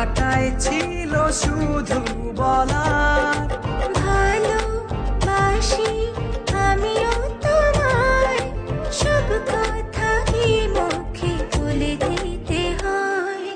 কথাটাই ছিল শুধু বলার। ভালোবাসি আমিও তোমায়, সব কথা কি মুখে বলে দিতে হয়?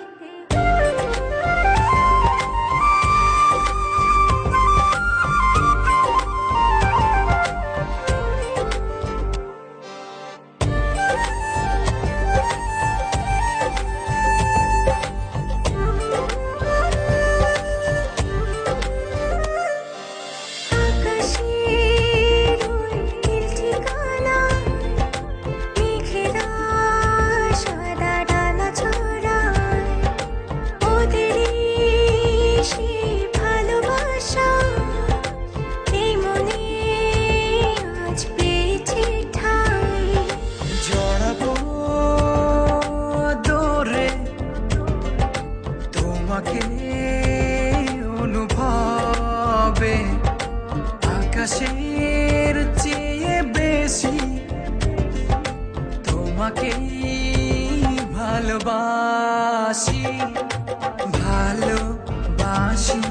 আকাশের ওই নীল ঠিকানায় মেঘেরা সাদা ডানা ছড়ায়, ওদেরই সেই ভালোবাসা এই মনে আজ পেয়েছে ঠাঁই। জড়াবো দৌড়ে তোমাকে অনুভবে, আকাশের চেয়ে বেশি তোমাকেই ভালোবাসি। ভালোবাসি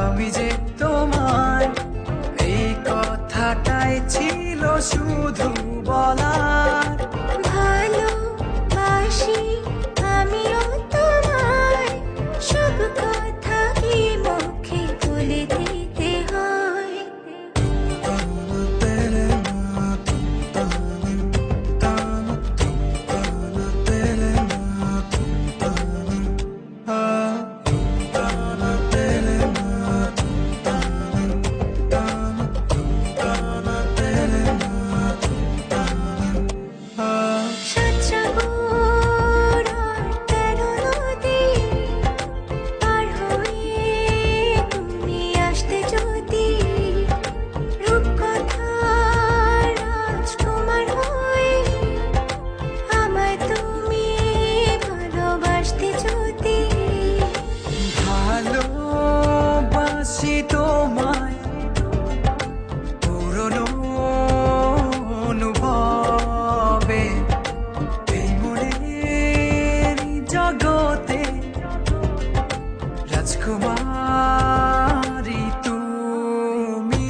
আমি যে তোমায়, এই কথাটাই ছিল শুধু বলার। ভালোবাসি আমিও তোমায়, সব কথা কি মুখে বলে দিতে হয়? সাতসাগর আর 13 নদী পার হয়ে তুমি আসতে যদি, রূপকথার রাজকুমার হয়ে আমায় তুমি ভালোবাসতে যদি। ভালোবাসি তোমায় পুরনো অনুভবে, এই মনের জগতে রাজকুমারী তুমি।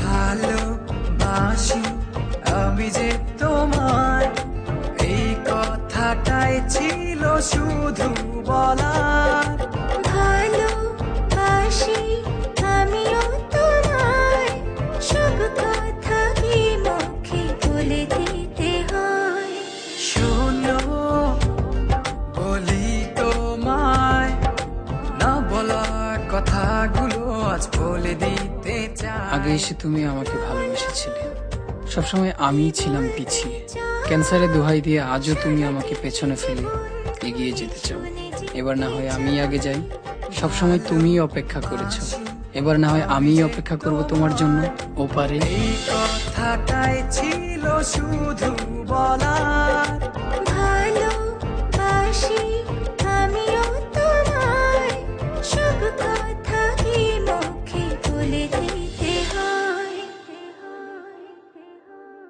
ভালোবাসি আমি যে তোমায়, এই কথাটাই ছিল শুধু বলার। ভালোবাসি আমিও তোমায়, সব কথা কি মুখে বলে দিতে হয়? শোনো বলি তোমায়, না বলা কথাগুলো আজ বলে দিতে চাই। আগে এসে তুমি আমাকে ভালোবেসেছিলে, সবসময় আমিই ছিলাম পিছিয়ে। ক্যান্সারে দোহাই দিয়ে আজও তুমি আমাকে পেছনে ফেলে এগিয়ে যেতে চাও। এবার না হয় আমি আগে যাই, সবসময় তুমিই অপেক্ষা করেছো, এবার না হয় আমিই অপেক্ষা করব তোমার জন্য ওপারে। এই কথাটাই ছিল শুধু বলার।